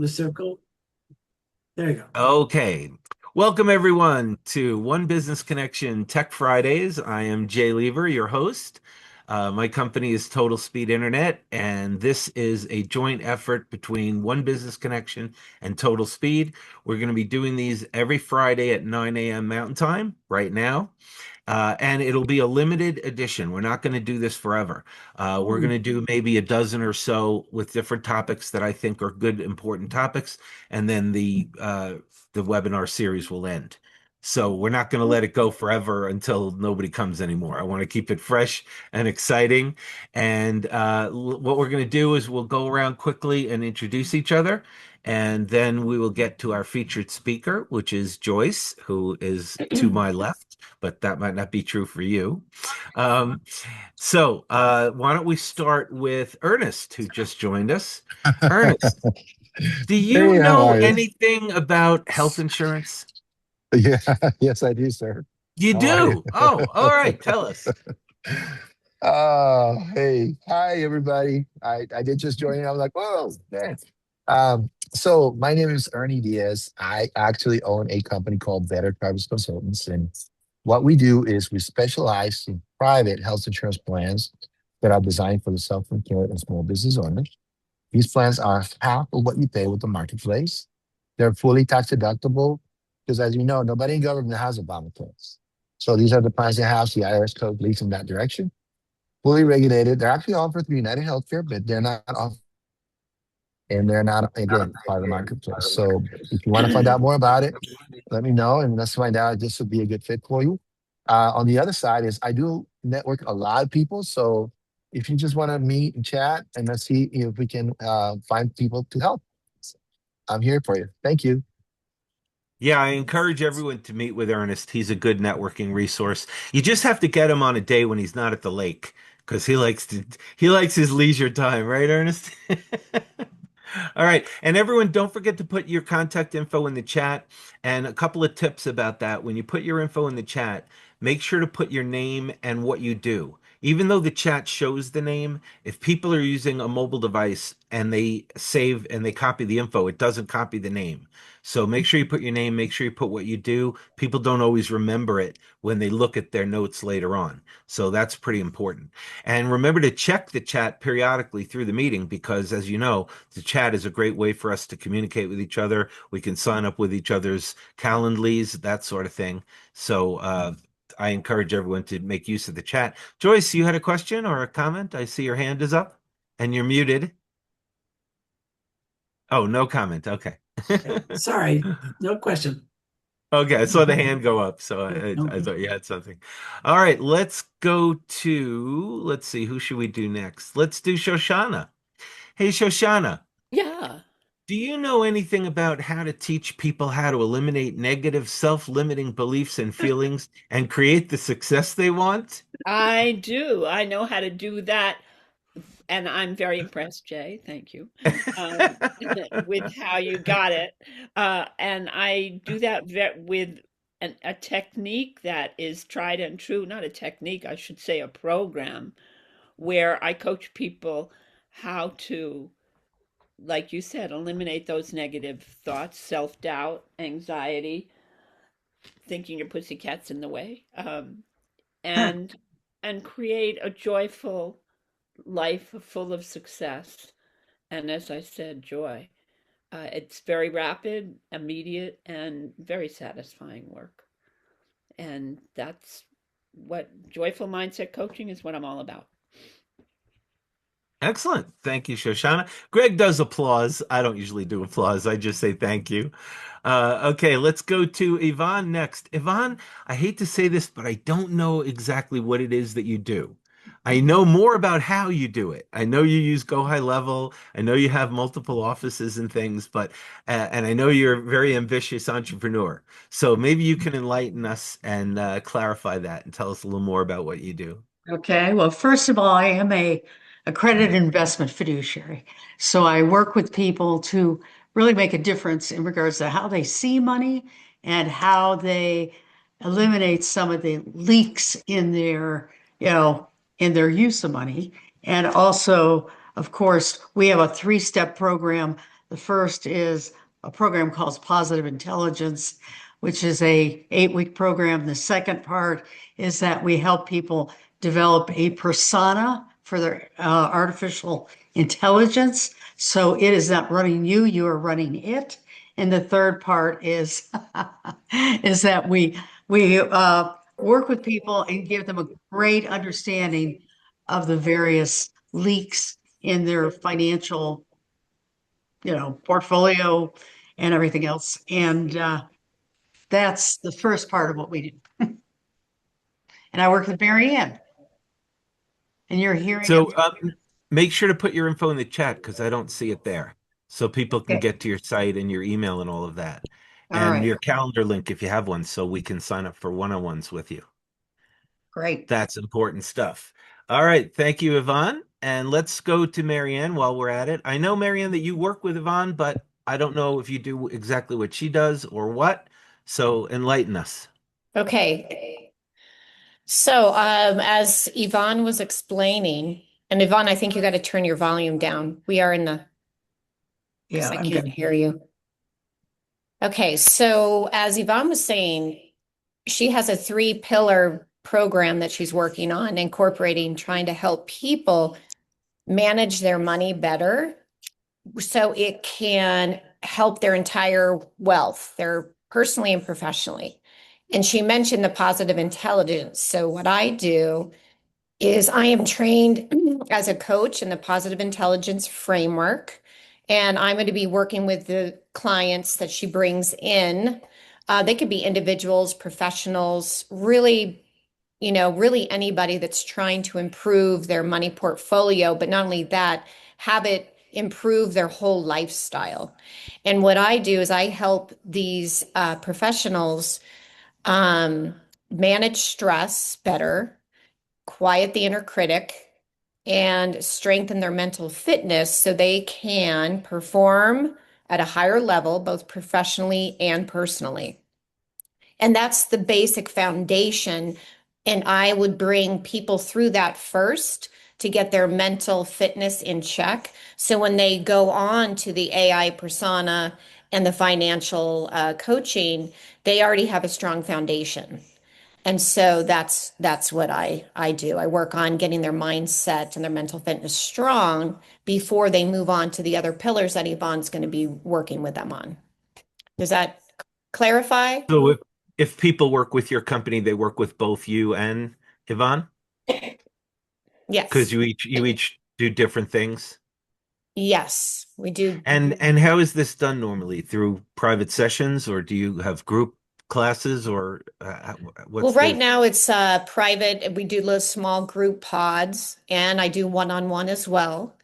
the circle. There you go. Okay. Welcome everyone to One Business Connection Tech Fridays. I am Jay Lever, your host. My company is Total Speed Internet, and this is a joint effort between One Business Connection and Total Speed. We're going to be doing these every Friday at 9 a.m. Mountain Time right now. And it'll be a limited edition. We're not going to do this forever. We're going to do maybe a dozen or so with different topics that I think are good, important topics, and then the webinar series will end. So we're not going to let it go forever until nobody comes anymore. I want to keep it fresh and exciting. And what we're going to do is we'll go around quickly and introduce each other. And then we will get to our featured speaker, which is Joyce, who is to my left, but that might not be true for you. Um, why don't we start with Ernest, who just joined us? Ernest, do you Hey, how know are you? anything about health insurance? Yeah, yes, I do, sir. You How are you? do? Oh, all right. Tell us. Hey, hi everybody. I did just join in. I was like, whoa, man. So my name is Ernie Diaz. I actually own a company called Better Travis Consultants, and what we do is we specialize in private health insurance plans that are designed for the self-employed and small business owners. These plans are half of what you pay with the marketplace. They're fully tax deductible because, as you know, nobody in government has Obama plans. So these are the plans that have the IRS code leads in that direction. Fully regulated. They're actually offered through United Healthcare, but they're not offered, and they're not, again, part of the marketplace. So if you want to find out more about it, let me know and let's find out if this would be a good fit for you. On the other side is I do network a lot of people. So if you just want to meet and chat and let's see if we can find people to help. I'm here for you. Thank you. Yeah, I encourage everyone to meet with Ernest. He's a good networking resource. You just have to get him on a day when he's not at the lake because he likes his leisure time, right, Ernest? All right. And everyone, don't forget to put your contact info in the chat. And a couple of tips about that. When you put your info in the chat, make sure to put your name and what you do. Even though the chat shows the name, if people are using a mobile device and they save and they copy the info, it doesn't copy the name. So make sure you put your name, make sure you put what you do. People don't always remember it when they look at their notes later on. So that's pretty important. And remember to check the chat periodically through the meeting because, as you know, the chat is a great way for us to communicate with each other. We can sign up with each other's Calendlies, that sort of thing. So I encourage everyone to make use of the chat. Joyce, you had a question or a comment? I see your hand is up and you're muted. Oh, no comment. Okay. Sorry, no question. Okay, I saw the hand go up, so Yeah, I okay. thought you had something. All right, let's see, who should we do next? Let's do Shoshana. Hey, Shoshana, Yeah, do you know anything about how to teach people how to eliminate negative, self-limiting beliefs and feelings and create the success they want? I do. I know how to do that, and I'm very impressed, Jay. Thank you. Um, with how you got it. And I do that with a technique that is tried and true, not a technique, I should say a program where I coach people how to, like you said, eliminate those negative thoughts, self-doubt, anxiety, thinking your pussycat's in the way. And create a joyful life full of success. And as I said, joy. It's very rapid, immediate, and very satisfying work. And that's what joyful mindset coaching is what I'm all about. Excellent. Thank you, Shoshana. Greg does applause. I don't usually do applause. I just say thank you. Okay, let's go to Yvonne next. Yvonne, I hate to say this, but I don't know exactly what it is that you do. I know more about how you do it. I know you use Go High Level. I know you have multiple offices and things, but and I know you're a very ambitious entrepreneur. So maybe you can enlighten us and clarify that and tell us a little more about what you do. Okay, well, first of all, I am a accredited investment fiduciary. So I work with people to really make a difference in regards to how they see money and how they eliminate some of the leaks in their, you know, in their use of money. And also, of course, we have a three-step program The first is a program called Positive Intelligence, which is a 8-week program. The second part is that we help people develop a persona for their artificial intelligence. So it is not running you, you are running it. And the third part is is that we work with people and give them a great understanding of the various leaks in their financial, portfolio and everything else. And that's the first part of what we do. And I work with Mary Ann, and you're hearing So it. make sure to put your info in the chat because I don't see it there. So people can Okay. get to your site and your email and all of that. All And right. your calendar link if you have one, so we can sign up for one-on-ones with you. Great. That's important stuff. All right. Thank you, Yvonne. And let's go to Marianne while we're at it. I know, Marianne, that you work with Yvonne, but I don't know if you do exactly what she does or what. So enlighten us. Okay. So, as Yvonne was explaining, and Yvonne, I think you got to turn your volume down. We are in the, because Yeah, I I'm can't good. hear you. Okay, so as Yvonne was saying, she has a 3-pillar program that she's working on, incorporating trying to help people manage their money better so it can help their entire wealth, their personally and professionally. And she mentioned the positive intelligence. So what I do is I am trained as a coach in the positive intelligence framework, and I'm going to be working with the clients that she brings in. They could be individuals, professionals, really, really anybody that's trying to improve their money portfolio, but not only that, have it improve their whole lifestyle. And what I do is I help these professionals um, manage stress better, quiet the inner critic, and strengthen their mental fitness so they can perform at a higher level, both professionally and personally. And that's the basic foundation. And I would bring people through that first to get their mental fitness in check. So when they go on to the AI persona and the financial coaching, they already have a strong foundation. And so that's what I do. I work on getting their mindset and their mental fitness strong before they move on to the other pillars that Yvonne's going to be working with them on. Does that clarify? So if people work with your company, they work with both you and Yvonne? Because Yes. you each do different things. Yes, we do. And how is this done normally? Through private sessions, or do you have group classes, or Well, what's right the? now it's private. We do little small group pods, and I do one-on-one as well.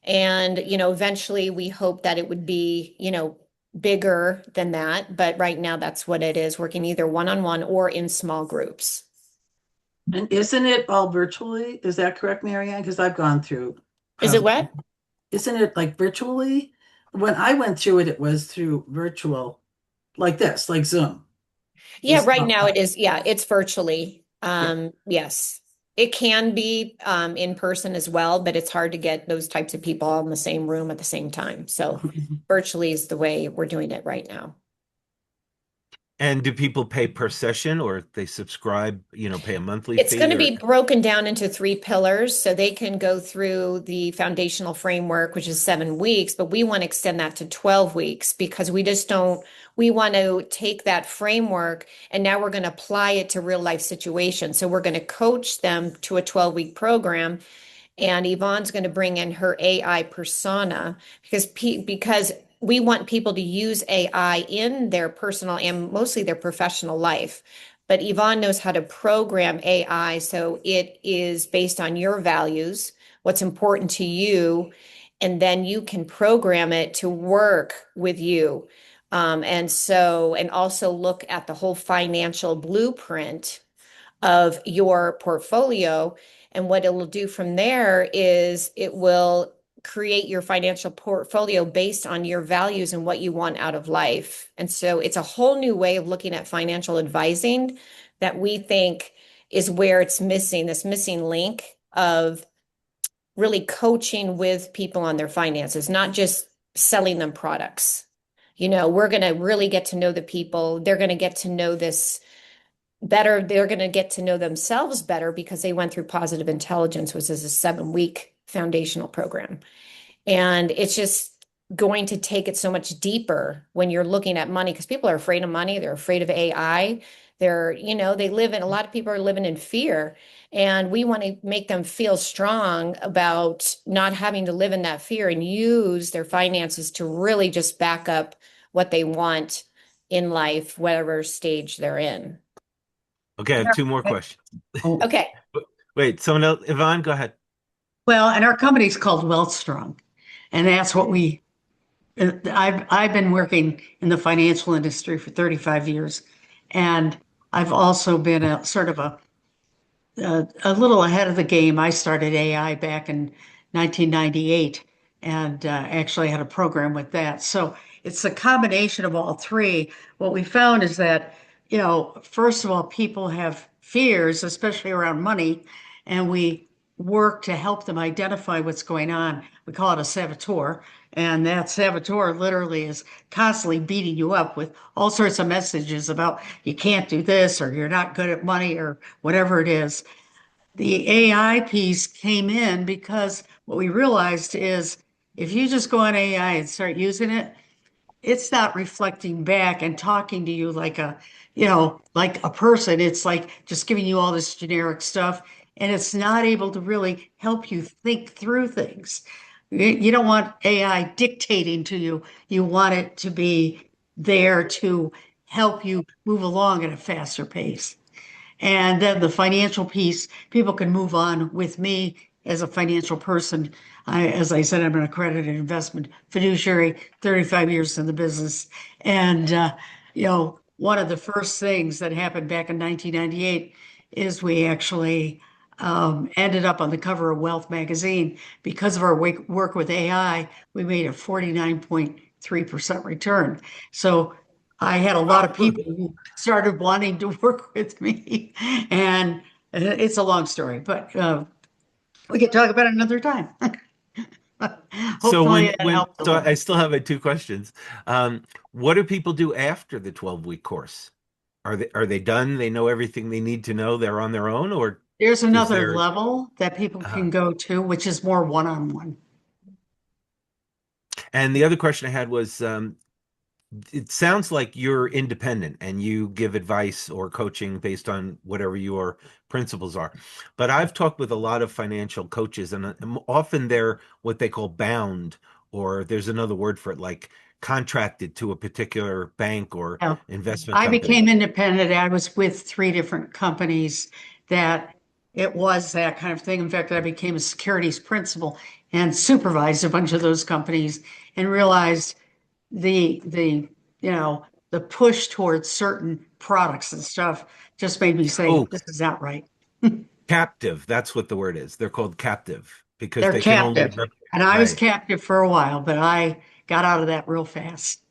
And, eventually we hope that it would be, bigger than that. But right now that's what it is, working either one-on-one or in small groups. And isn't it all virtually? Is that correct, Marianne? Because I've gone through. Is it what? Isn't it like virtually? When I went through it, it was through virtual, like this, like Zoom. Yeah, It's right not. now it is. Yeah, it's virtually. Yeah. Yes. It can be in person as well, but it's hard to get those types of people all in the same room at the same time. So virtually is the way we're doing it right now. And do people pay per session, or they subscribe, pay a monthly It's going fee, to or? be broken down into 3 pillars so they can go through the foundational framework, which is 7 weeks, but we want to extend that to 12 weeks because we want to take that framework and now we're going to apply it to real life situations. So we're going to coach them to a 12-week program. And Yvonne's going to bring in her AI persona because we want people to use AI in their personal and mostly their professional life. But Yvonne knows how to program AI so it is based on your values, what's important to you, and then you can program it to work with you. And also look at the whole financial blueprint of your portfolio. And what it will do from there is it will create your financial portfolio based on your values and what you want out of life. And so it's a whole new way of looking at financial advising that we think is where it's missing, this missing link of really coaching with people on their finances, not just selling them products. You know, we're going to really get to know the people. They're going to get to know this better. They're going to get to know themselves better because they went through positive intelligence, which is a 7-week foundational program. And it's just going to take it so much deeper when you're looking at money because people are afraid of money. They're afraid of AI. They're, you know, they live in, a lot of people are living in fear. And we want to make them feel strong about not having to live in that fear and use their finances to really just back up what they want in life, whatever stage they're in. Okay, I have two more questions. Oh, Okay. Wait, someone else, Yvonne, go ahead. well, and our company's called Wealthstrong, and that's what I've been working in the financial industry for 35 years, and I've also been a sort of a little ahead of the game. I started AI back in 1998 and actually had a program with that. So it's a combination of all three. What we found is that, you know, first of all, people have fears, especially around money, and we work to help them identify what's going on. We call it a saboteur. And that saboteur literally is constantly beating you up with all sorts of messages about you can't do this or you're not good at money or whatever it is. The AI piece came in because what we realized is if you just go on AI and start using it, it's not reflecting back and talking to you like a, you know, like a person. It's like just giving you all this generic stuff, and it's not able to really help you think through things. You don't want AI dictating to you. You want it to be there to help you move along at a faster pace. And then the financial piece, people can move on with me as a financial person. As I said, I'm an accredited investment fiduciary, 35 years in the business. And, you know, one of the first things that happened back in 1998 is we actually ended up on the cover of Wealth magazine. Because of our work with AI, we made a 49.3% return. So I had a lot of Wow. people who started wanting to work with me, and it's a long story, but we could talk about it another time. So Hopefully that helped a so little. I still have two questions. What do people do after the 12-week course? Are they done? They know everything they need to know. They're on their own, or There's is another there? level that people Uh, can go to, which is more one-on-one. and the other question I had was, it sounds like you're independent and you give advice or coaching based on whatever your principles are. But I've talked with a lot of financial coaches, and often they're what they call bound, or there's another word for it, like contracted to a particular bank or Yeah. investment I company. became independent. I was with 3 different companies that it was that kind of thing. In fact, I became a securities principal and supervised a bunch of those companies and realized the you know the push towards certain products and stuff just made me say Oh, this is not right. captive. That's what the word is. They're called captive because They're they can only captive, and I was right. captive for a while, but I got out of that real fast.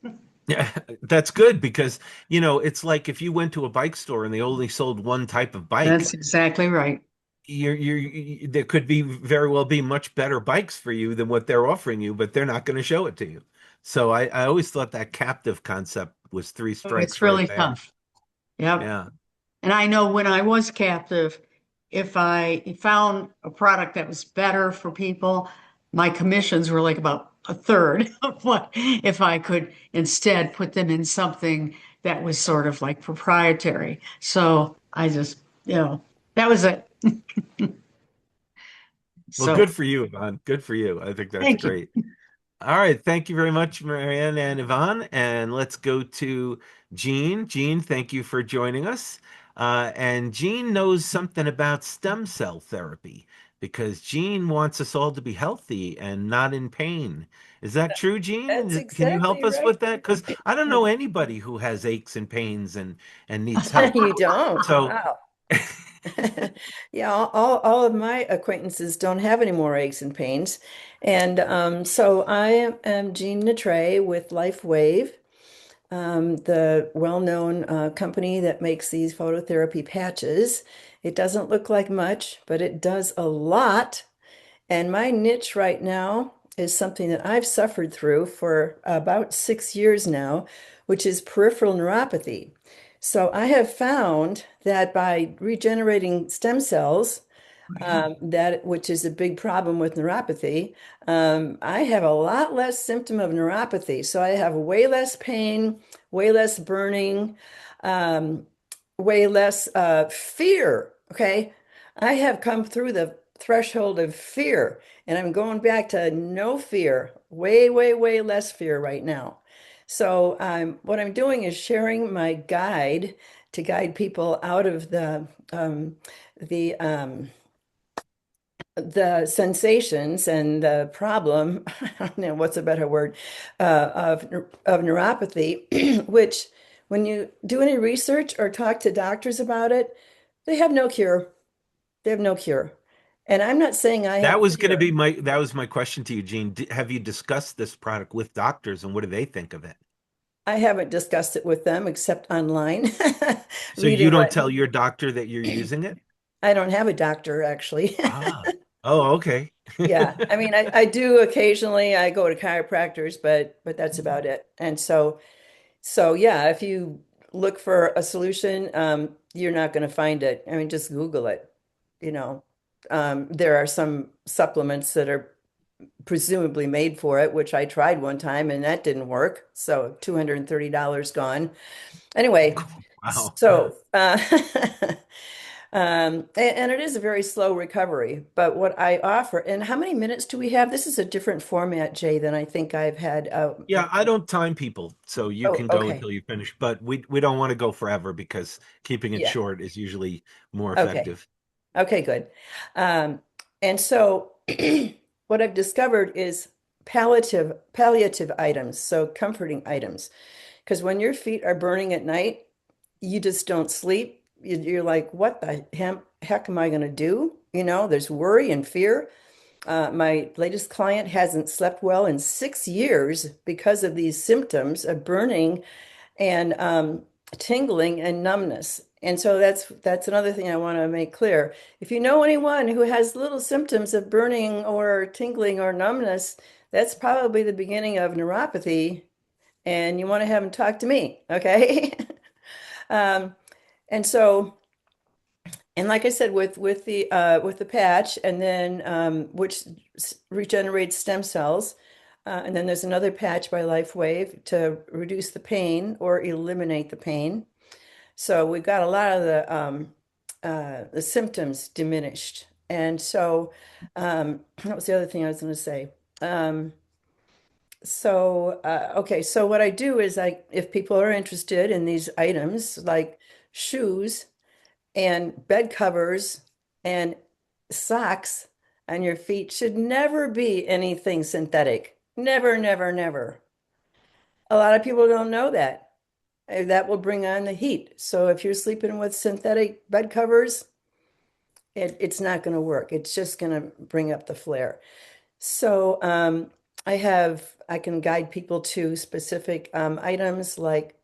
Yeah, that's good because, it's like if you went to a bike store and they only sold one type of bike, That's exactly right. there could be very well be much better bikes for you than what they're offering you, but they're not going to show it to you. So I always thought that captive concept was three It's strikes right really there. tough. Yep. Yeah. And I know when I was captive, if I found a product that was better for people, my commissions were like about a third of what if I could instead put them in something that was sort of like proprietary. So I just, that was it. Well, So good for you, Yvonne. Good for you. I think that's thank you. great. All right. Thank you very much, Marianne and Yvonne. And let's go to Jean. Jean, thank you for joining us. And Jean knows something about stem cell therapy because Jean wants us all to be healthy and not in pain. Is that true, That's Jean? Can you help exactly us right. with that? Because I don't know anybody who has aches and pains and needs help. You don't? So, Wow. Yeah, all of my acquaintances don't have any more aches and pains. And so I am Jean Natray with Life Wave, the well-known company that makes these phototherapy patches. It doesn't look like much, but it does a lot. And my niche right now is something that I've suffered through for about 6 years now, which is peripheral neuropathy. So I have found that by regenerating stem cells, that which is a big problem with neuropathy. I have a lot less symptom of neuropathy, so I have way less pain, way less burning, um, way less fear. Okay, I have come through the threshold of fear, and I'm going back to no fear, way, way, way less fear right now. So what I'm doing is sharing my guide to guide people out of the the sensations and the problem, I don't know what's a better word, of neuropathy, which when you do any research or talk to doctors about it, they have no cure. They have no cure. And I'm not saying I have That the was going to cure. be that was my question to you, Gene. Have you discussed this product with doctors and what do they think of it? I haven't discussed it with them except online, So reading you don't what tell your doctor that you're using it? I don't have a doctor actually. Ah. Oh, okay. Yeah, I mean, I do occasionally. I go to chiropractors, but that's about it. And so yeah, if you look for a solution, you're not going to find it. I mean, just Google it. You know, there are some supplements that are presumably made for it, which I tried one time and that didn't work. So $230 gone. Anyway, Wow. so and it is a very slow recovery. But what I offer, and how many minutes do we have? This is a different format, Jay, than I think I've had. Yeah, I don't time people, so you Oh, can go okay. until you finish, but we don't want to go forever because keeping it Yeah. short is usually more Okay. effective. Okay, good. Um, and so what I've discovered is palliative items, so comforting items. Because when your feet are burning at night, you just don't sleep. You're like, what the heck am I going to do? You know, there's worry and fear. My latest client hasn't slept well in 6 years because of these symptoms of burning and tingling and numbness. And so that's another thing I want to make clear. If you know anyone who has little symptoms of burning or tingling or numbness, that's probably the beginning of neuropathy, and you want to have them talk to me, okay? Um, and so, and like I said, with the patch, and then which regenerates stem cells, and then there's another patch by LifeWave to reduce the pain or eliminate the pain. So we've got a lot of the symptoms diminished. And so what was the other thing I was going to say? Um, okay, so what I do is if people are interested in these items like shoes and bed covers and socks on your feet should never be anything synthetic. Never, never, never. A lot of people don't know that. That will bring on the heat. So if you're sleeping with synthetic bed covers, it's not going to work. It's just going to bring up the flare. So I can guide people to specific items like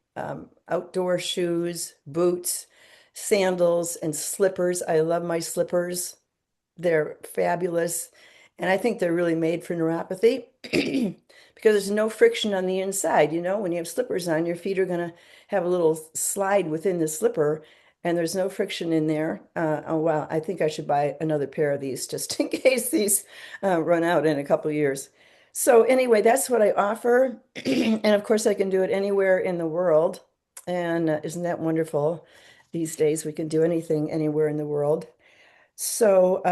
outdoor shoes, boots, sandals, and slippers. I love my slippers. They're fabulous. And I think they're really made for neuropathy because there's no friction on the inside. You know, when you have slippers on, your feet are going to have a little slide within the slipper, and there's no friction in there. Oh, wow. I think I should buy another pair of these just in case these run out in a couple of years. So, anyway, that's what I offer. And of course, I can do it anywhere in the world. And isn't that wonderful? These days, we can do anything anywhere in the world. So,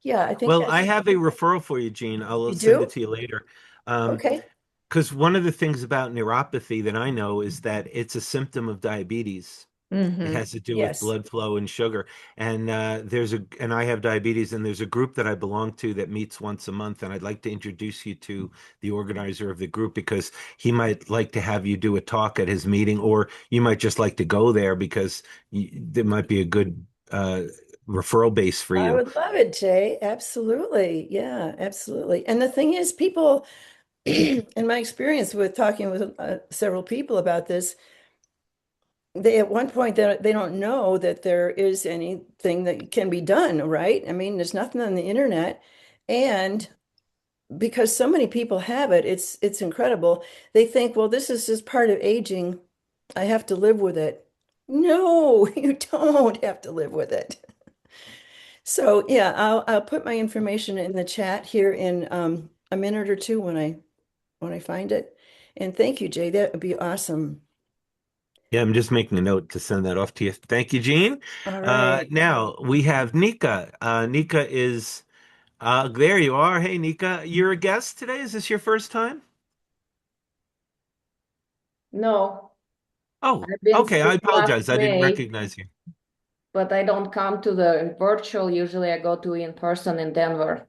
yeah, I think Well, I that's, have a referral for you, Gene. I'll you send it do? to you later. Um, Okay. because one of the things about neuropathy that I know is that it's a symptom of diabetes. It Hmm. has to do with Yes. blood flow and sugar. And and I have diabetes, and there's a group that I belong to that meets once a month. And I'd like to introduce you to the organizer of the group because he might like to have you do a talk at his meeting, or you might just like to go there because there might be a good referral base for I you. would love it, Jay. Absolutely. Yeah, absolutely. And the thing is, people, in my experience with talking with several people about this, they at one point they don't know that there is anything that can be done, right? I mean, there's nothing on the internet. And because so many people have it, it's incredible. They think, well, this is just part of aging. I have to live with it. No, you don't have to live with it. So yeah, I'll put my information in the chat here in a minute or two when I find it. And thank you, Jay. That would be awesome. Yeah, I'm just making a note to send that off to you. Thank you, Jean. All right. Now we have Nika. Nika is there you are. Hey, Nika, you're a guest today. Is this your first time? No, Oh, I've been okay. I since last apologize. I didn't May, recognize you. but I don't come to the virtual. Usually I go to in person in Denver.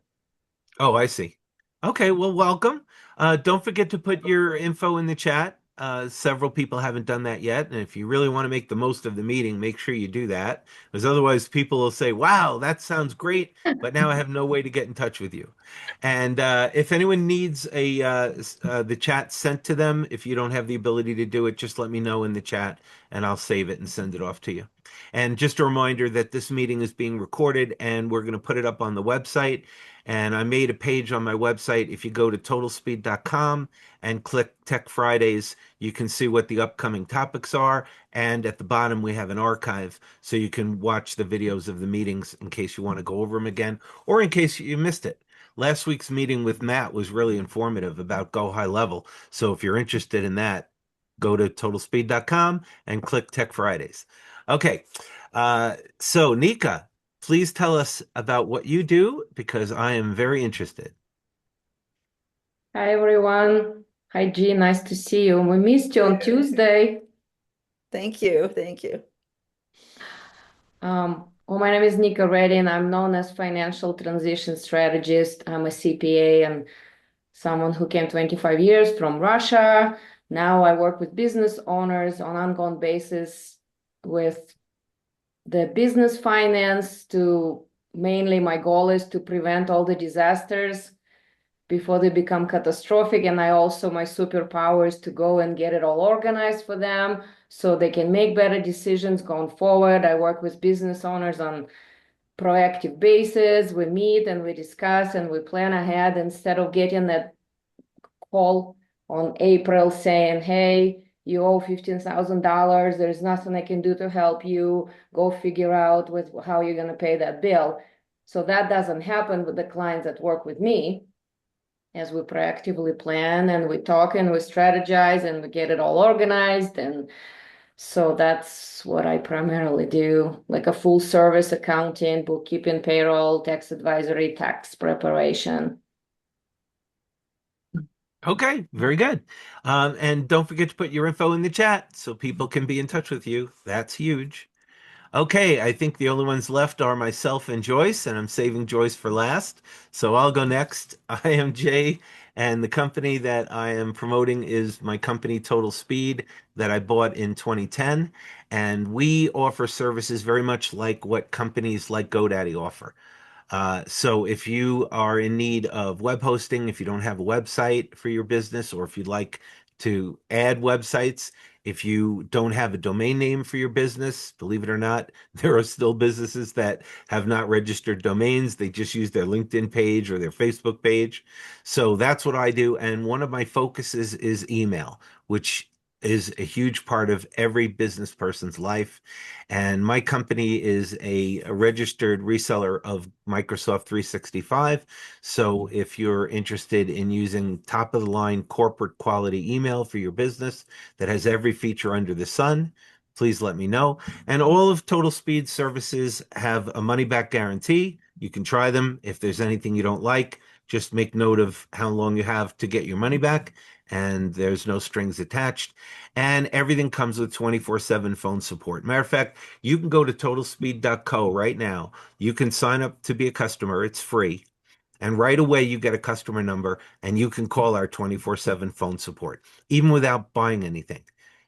Oh, I see. Okay, well, welcome. Don't forget to put your info in the chat. Several people haven't done that yet, and if you really want to make the most of the meeting, make sure you do that, because otherwise people will say, "Wow, that sounds great," but now I have no way to get in touch with you. And if anyone needs the chat sent to them, if you don't have the ability to do it, just let me know in the chat, and I'll save it and send it off to you. And just a reminder that this meeting is being recorded, and we're going to put it up on the website. And I made a page on my website. If you go to totalspeed.com and click Tech Fridays, you can see what the upcoming topics are. And at the bottom, we have an archive so you can watch the videos of the meetings in case you want to go over them again or in case you missed it. Last week's meeting with Matt was really informative about Go High Level. So if you're interested in that, go to totalspeed.com and click Tech Fridays. Okay. So Nika, please tell us about what you do because I am very interested. Hi everyone. Hi G, nice to see you. We missed you on Tuesday. Thank you. Thank you. Well, my name is Nika Reddy and I'm known as financial transition strategist. I'm a CPA and someone who came 25 years from Russia. Now I work with business owners on ongoing basis with the business finance to mainly my goal is to prevent all the disasters before they become catastrophic. And I also, my superpower is to go and get it all organized for them so they can make better decisions going forward. I work with business owners on proactive basis. We meet and we discuss and we plan ahead instead of getting that call on April saying, hey, you owe $15,000. There's nothing I can do to help you. Go figure out with how you're going to pay that bill. So that doesn't happen with the clients that work with me as we proactively plan and we talk and we strategize and we get it all organized. And so that's what I primarily do, like a full service accounting, bookkeeping, payroll, tax advisory, tax preparation. Okay, very good. And don't forget to put your info in the chat so people can be in touch with you. That's huge. Okay, I think the only ones left are myself and Joyce, and I'm saving Joyce for last. So I'll go next. I am Jay, and the company that I am promoting is my company Total Speed that I bought in 2010. And we offer services very much like what companies like GoDaddy offer. So if you are in need of web hosting, if you don't have a website for your business, or if you'd like to add websites, if you don't have a domain name for your business, believe it or not, there are still businesses that have not registered domains. They just use their LinkedIn page or their Facebook page. So that's what I do. And one of my focuses is email, which is a huge part of every business person's life. And my company is a registered reseller of Microsoft 365. So if you're interested in using top of the line corporate quality email for your business that has every feature under the sun, please let me know. And all of Total Speed services have a money back guarantee. You can try them. If there's anything you don't like, just make note of how long you have to get your money back, and there's no strings attached. And everything comes with 24/7 phone support. Matter of fact, you can go to totalspeed.co right now. You can sign up to be a customer. It's free. And right away, you get a customer number and you can call our 24/7 phone support, even without buying anything.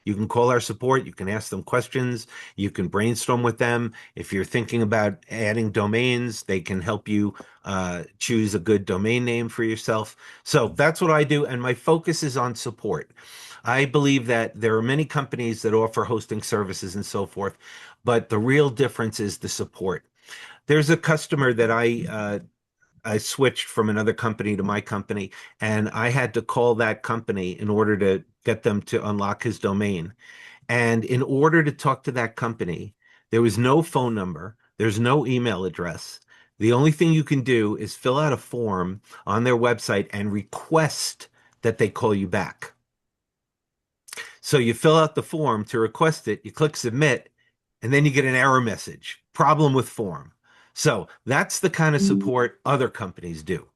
You can call our support. You can ask them questions. You can brainstorm with them. If you're thinking about adding domains, they can help you choose a good domain name for yourself. So that's what I do. And my focus is on support. I believe that there are many companies that offer hosting services and so forth, but the real difference is the support. There's a customer that I switched from another company to my company, and I had to call that company in order to get them to unlock his domain. And in order to talk to that company, there was no phone number, there's no email address. The only thing you can do is fill out a form on their website and request that they call you back. So you fill out the form to request it, you click submit, and then you get an error message, problem with form. So that's the kind of support other companies do.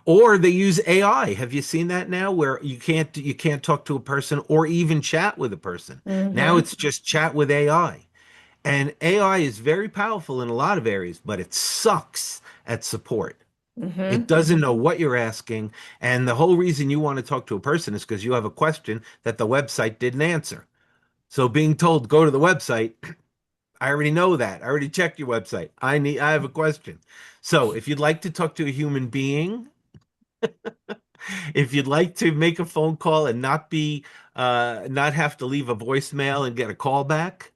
Or they use AI. Have you seen that now where you can't talk to a person or even chat with a person? Now Mm-hmm. it's just chat with AI. And AI is very powerful in a lot of areas, but it sucks at support. It Mm-hmm. doesn't know what you're asking. And the whole reason you want to talk to a person is because you have a question that the website didn't answer. So being told go to the website, I already know that. I already checked your website. I have a question. So if you'd like to talk to a human being, if you'd like to make a phone call and not have to leave a voicemail and get a call back,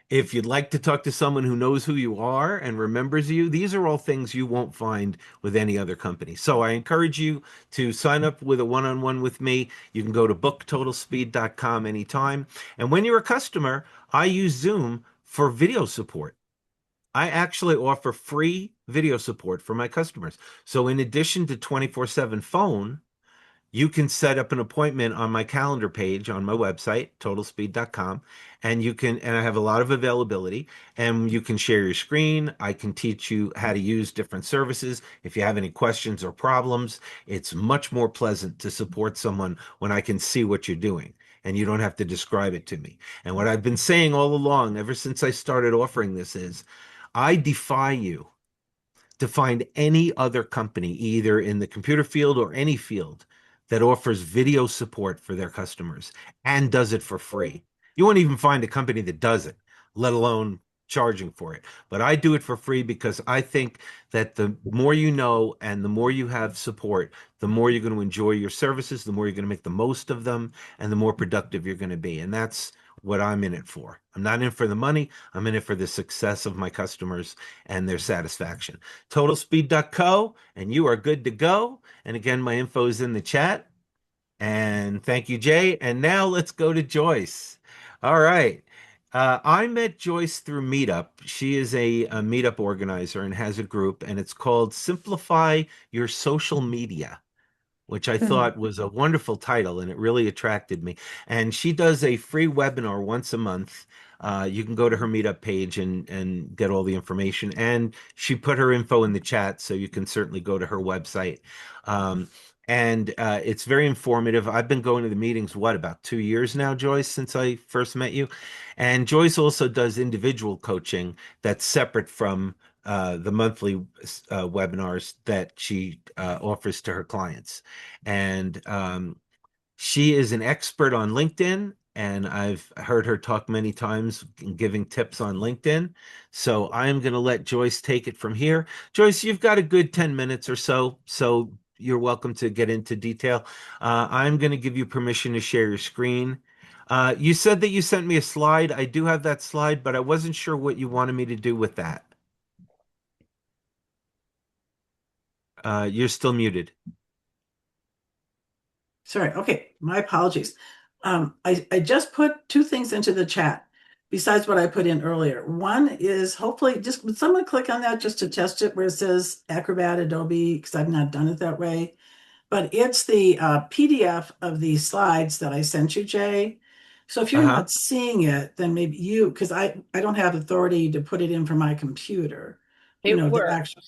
if you'd like to talk to someone who knows who you are and remembers you, these are all things you won't find with any other company. So I encourage you to sign up with a one-on-one with me. You can go to booktotalspeed.com anytime. And when you're a customer, I use Zoom for video support. I actually offer free video support for my customers. So in addition to 24/7 phone, you can set up an appointment on my calendar page on my website, totalspeed.com, and I have a lot of availability, and you can share your screen. I can teach you how to use different services. If you have any questions or problems, it's much more pleasant to support someone when I can see what you're doing and you don't have to describe it to me. And what I've been saying all along, ever since I started offering this, is I defy you to find any other company, either in the computer field or any field, that offers video support for their customers and does it for free. You won't even find a company that does it, let alone charging for it. But I do it for free because I think that the more you know and the more you have support, the more you're going to enjoy your services, the more you're going to make the most of them, and the more productive you're going to be. And that's what I'm in it for. I'm not in it for the money. I'm in it for the success of my customers and their satisfaction. Totalspeed.co, and you are good to go. And again, my info is in the chat. And thank you, Jay. And now let's go to Joyce. All right. I met Joyce through Meetup. She is a Meetup organizer and has a group, and it's called Simplify Your Social Media, which I thought was a wonderful title and it really attracted me. And she does a free webinar once a month. You can go to her Meetup page and get all the information. And she put her info in the chat, so you can certainly go to her website. And it's very informative. I've been going to the meetings, what, about 2 years now, Joyce, since I first met you. And Joyce also does individual coaching that's separate from the monthly webinars that she offers to her clients. And she is an expert on LinkedIn, and I've heard her talk many times giving tips on LinkedIn. So I'm going to let Joyce take it from here. Joyce, you've got a good 10 minutes or so, so you're welcome to get into detail. I'm going to give you permission to share your screen. You said that you sent me a slide. I do have that slide, but I wasn't sure what you wanted me to do with that. You're still muted. Sorry. Okay. My apologies. I just put two things into the chat besides what I put in earlier. One is hopefully just would someone click on that just to test it where it says Acrobat Adobe, because I've not done it that way. But it's the PDF of the slides that I sent you, Jay. So if you're Uh-huh. not seeing it, then maybe you, because I don't have authority to put it in from my computer. You It know, the works. actual,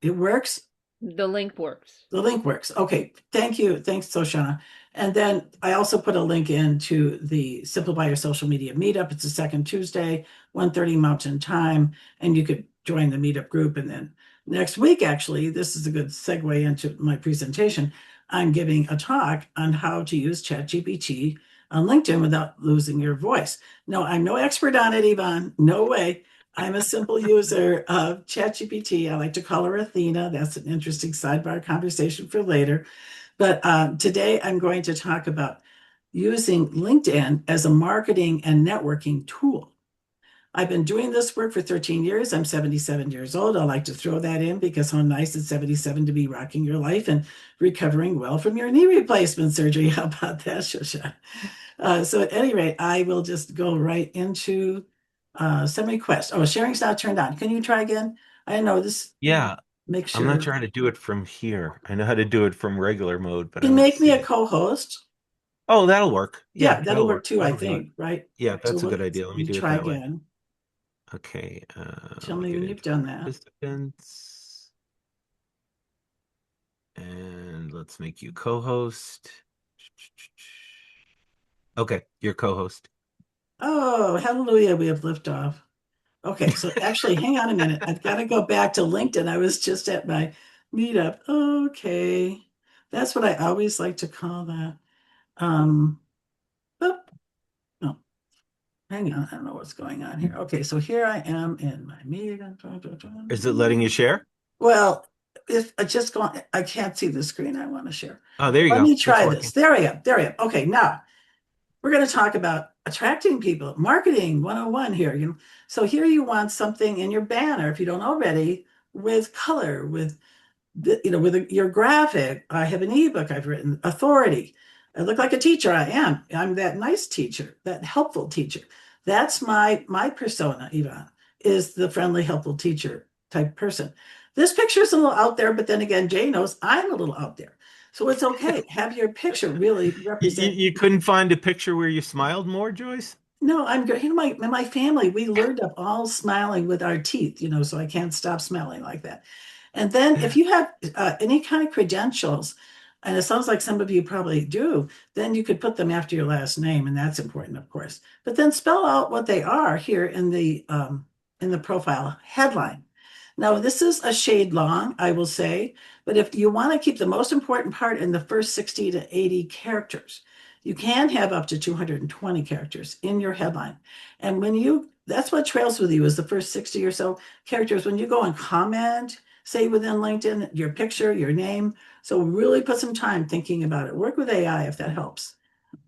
it works. The link works. The link works. Okay. Thank you. Thanks, Soshana. And then I also put a link into the Simplify Your Social Media meetup. It's the second Tuesday, 1:30 Mountain Time. And you could join the meetup group. And then next week, actually, this is a good segue into my presentation. I'm giving a talk on how to use ChatGPT on LinkedIn without losing your voice. No, I'm no expert on it, Yvonne. No way. I'm a simple user of ChatGPT. I like to call her Athena. That's an interesting sidebar conversation for later. But today I'm going to talk about using LinkedIn as a marketing and networking tool. I've been doing this work for 13 years. I'm 77 years old. I like to throw that in because how nice at 77 to be rocking your life and recovering well from your knee replacement surgery. How about that, Shosha? So at any rate, I will just go right into some requests. Oh, sharing's not turned on. Can you try again? I know this. Yeah, Make I'm not sure. trying to do it from here. I know how to do it from regular mode, but I Can don't make me see a it. co-host. Oh, that'll work. Yeah, Yeah, that'll that'll work work. too, I That'll do it. think, right? Yeah, So that's a good idea. Let me you do it try that way. again. Okay, Tell let me me get when you've into done that. participants. And let's make you co-host. Okay, you're co-host. Oh, hallelujah, we have liftoff. Okay, so actually, hang on a minute. I've got to go back to LinkedIn. I was just at my meetup. Okay, that's what I always like to call that. Oh, no, hang on. I don't know what's going on here. Okay, so here I am in my meetup. Is it letting you share? Well, if I just go, I can't see the screen I want to share. Oh, there you Let go. me It's try this. working. There we go. There we go. Okay, now we're going to talk about attracting people, marketing 101 here. So here you want something in your banner, if you don't already, with color, with with your graphic. I have an ebook I've written, authority. I look like a teacher. I am. I'm that nice teacher, that helpful teacher. That's my persona, Yvonne, is the friendly, helpful teacher type person. This picture is a little out there, but then again, Jay knows I'm a little out there. So it's okay. Have your picture really represent. You couldn't find a picture where you smiled more, Joyce? No, I'm good. My family, we learned up all smiling with our teeth, so I can't stop smiling like that. And then if you have any kind of credentials, and it sounds like some of you probably do, then you could put them after your last name, and that's important, of course. But then spell out what they are here in the profile headline. Now, this is a shade long, I will say, but if you want to keep the most important part in the first 60 to 80 characters, you can have up to 220 characters in your headline. And that's what trails with you is the first 60 or so characters. When you go and comment, say within LinkedIn, your picture, your name. So really put some time thinking about it. Work with AI if that helps.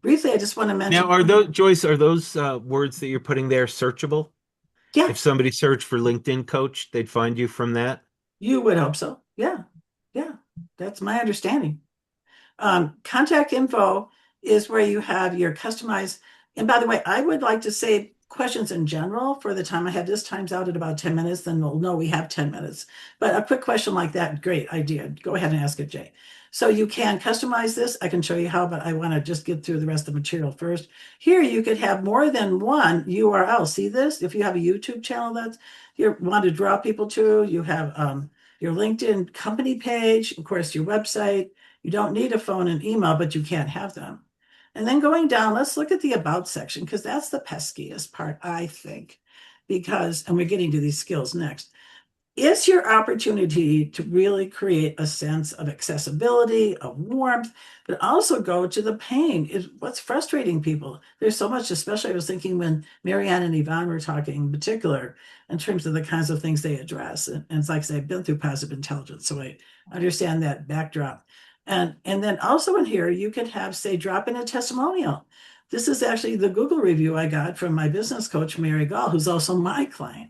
Briefly, I just want to Now, mention, are those, Joyce, are those words that you're putting there searchable? yeah, If somebody searched for LinkedIn coach, they'd find you from that? you would hope so. Yeah, yeah, that's my understanding. Contact info is where you have your customized. And by the way, I would like to say questions in general for the time I have. This time's out at about 10 minutes, then we'll know we have 10 minutes. But a quick question like that, great idea. Go ahead and ask it, Jay. So you can customize this. I can show you how, but I want to just get through the rest of the material first. Here you could have more than one URL. See this? If you have a YouTube channel that you want to draw people to, you have your LinkedIn company page, of course, your website. You don't need a phone and email, but you can't have them. And then going down, let's look at the about section because that's the peskiest part, I think, and we're getting to these skills next. It's your opportunity to really create a sense of accessibility, of warmth, but also go to the pain. What's frustrating people? There's so much, especially I was thinking when Marianne and Yvonne were talking in particular in terms of the kinds of things they address. And it's like I say, I've been through positive intelligence, so I understand that backdrop. And then also in here, you could have, say, drop in a testimonial. This is actually the Google review I got from my business coach, Mary Gall, who's also my client.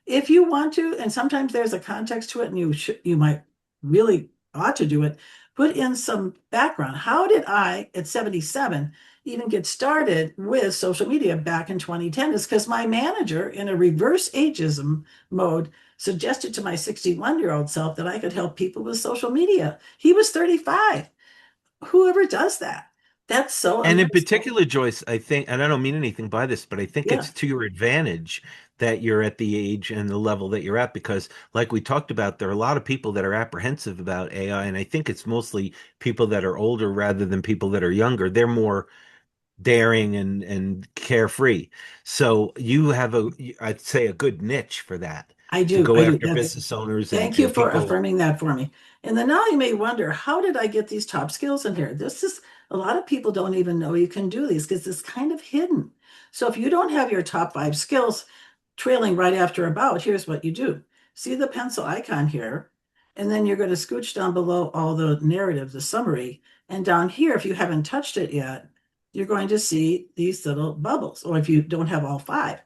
If you want to, and sometimes there's a context to it, and you might really ought to do it, put in some background. How did I, at 77, even get started with social media back in 2010? Is because my manager, in a reverse ageism mode, suggested to my 61-year-old self that I could help people with social media. He was 35. Whoever does that? That's so And in amazing. particular, Joyce, I think, and I don't mean anything by this, but I think Yeah, it's to your advantage that you're at the age and the level that you're at, because like we talked about, there are a lot of people that are apprehensive about AI, and I think it's mostly people that are older rather than people that are younger. They're more daring and carefree. So you have I'd say a good niche for that, I to do. go I do. after business owners Thank you and for people. affirming that for me. And then now you may wonder, how did I get these top skills in here? This is a lot of people don't even know you can do these because it's kind of hidden. So if you don't have your top 5 skills trailing right after about, here's what you do. See the pencil icon here, and then you're going to scooch down below all the narrative, the summary. And down here, if you haven't touched it yet, you're going to see these little bubbles, or if you don't have all 5.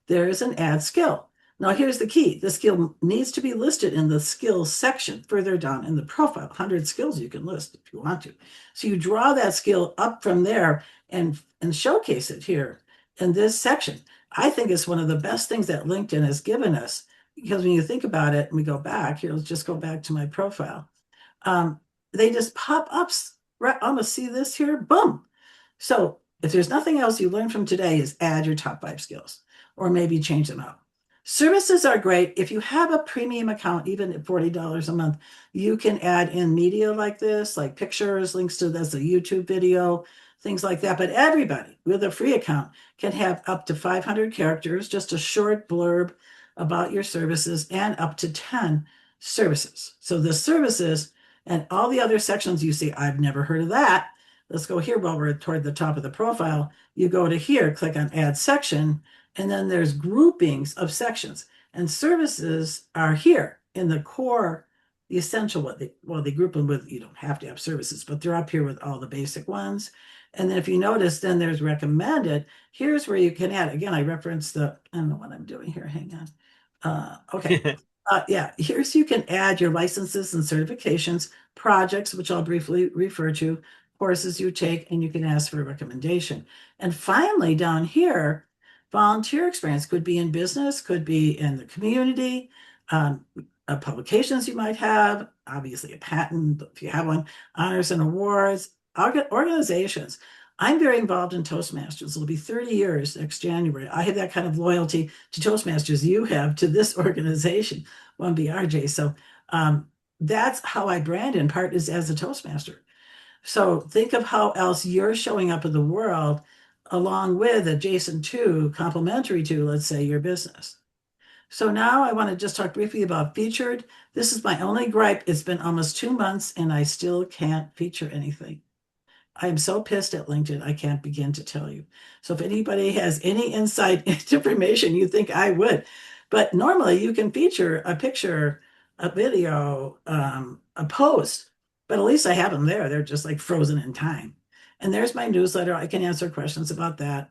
there is an add skill. Now, here's the key. The skill needs to be listed in the skills section further down in the profile. 100 skills you can list if you want to. So you draw that skill up from there and showcase it here in this section. I think it's one of the best things that LinkedIn has given us, because when you think about it, and we go back here, let's just go back to my profile. They just pop up. Right, I'm gonna see this here. Boom. So if there's nothing else you learn from today, is add your top 5 skills, or maybe change them out. Services are great. If you have a premium account, even at $40 a month, you can add in media like this, like pictures, links to this, a YouTube video, things like that. But everybody with a free account can have up to 500 characters, just a short blurb about your services, and up to 10 services. So the services and all the other sections you see, I've never heard of that. Let's go here while we're toward the top of the profile. You go to here, click on add section, and then there's groupings of sections. And services are here in the core, the essential, they group them with, you don't have to have services, but they're up here with all the basic ones. And then if you notice, then there's recommended. Here's where you can add. Again, I referenced I don't know what I'm doing here. Hang on. Okay. Yeah, here's you can add your licenses and certifications, projects, which I'll briefly refer to, courses you take, and you can ask for a recommendation. And finally, down here, volunteer experience could be in business, could be in the community, publications you might have, obviously a patent, if you have one, honors and awards, organizations. I'm very involved in Toastmasters. It'll be 30 years next January. I have that kind of loyalty to Toastmasters you have to this organization, 1BRJ. So that's how I brand, in part, is as a Toastmaster. So think of how else you're showing up in the world, along with, adjacent to, complementary to, let's say, your business. So now I want to just talk briefly about featured. This is my only gripe. It's been almost 2 months and I still can't feature anything. I am so pissed at LinkedIn, I can't begin to tell you. So if anybody has any insight into information, you think I would. But normally you can feature a picture, a video, a post, but at least I have them there. They're just like frozen in time. And there's my newsletter. I can answer questions about that.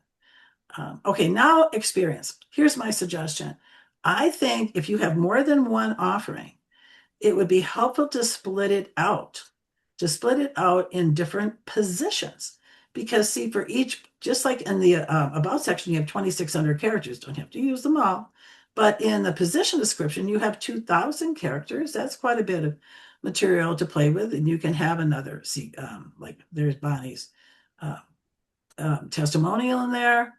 Okay, now experience. Here's my suggestion. I think if you have more than one offering, it would be helpful to split it out in different positions. Because see, for each, just like in the about section, you have 2,600 characters, don't have to use them all. But in the position description, you have 2,000 characters. That's quite a bit of material to play with. And you can have another, see, like there's Bonnie's testimonial in there.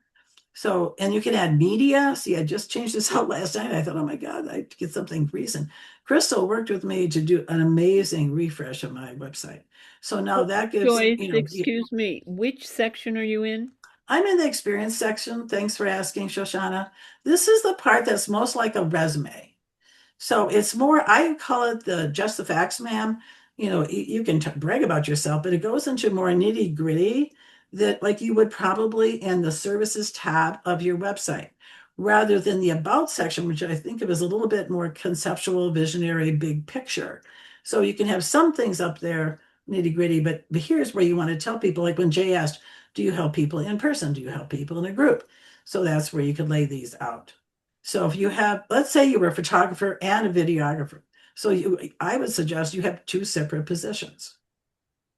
So, and you can add media. See, I just changed this out last night. I thought, oh my God, I get something recent. Crystal worked with me to do an amazing refresh of my website. So now that gives, Joyce, excuse me, which section are you in? I'm in the experience section. Thanks for asking, Shoshana. This is the part that's most like a resume. So it's more, I call it the just the facts, ma'am. You can brag about yourself, but it goes into more nitty gritty that like you would probably in the services tab of your website, rather than the about section, which I think of as a little bit more conceptual, visionary, big picture. So you can have some things up there, nitty gritty, but here's where you want to tell people, like when Jay asked, do you help people in person? Do you help people in a group? So that's where you could lay these out. So if you have, let's say you were a photographer and a videographer. So I would suggest you have 2 separate positions.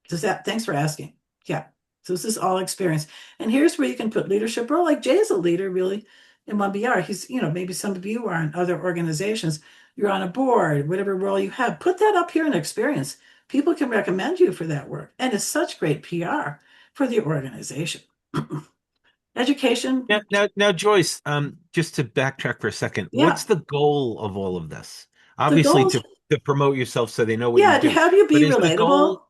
Thanks for asking. Yeah. So this is all experience. And here's where you can put leadership role. Like Jay's a leader really in 1BR. He's, maybe some of you are in other organizations. You're on a board, whatever role you have, put that up here in experience. People can recommend you for that work. And it's such great PR for the organization. Education. Now, Joyce, just to backtrack for a second, Yeah. what's the goal of all of this? Obviously, to promote yourself so they know what you do. To have you be relatable.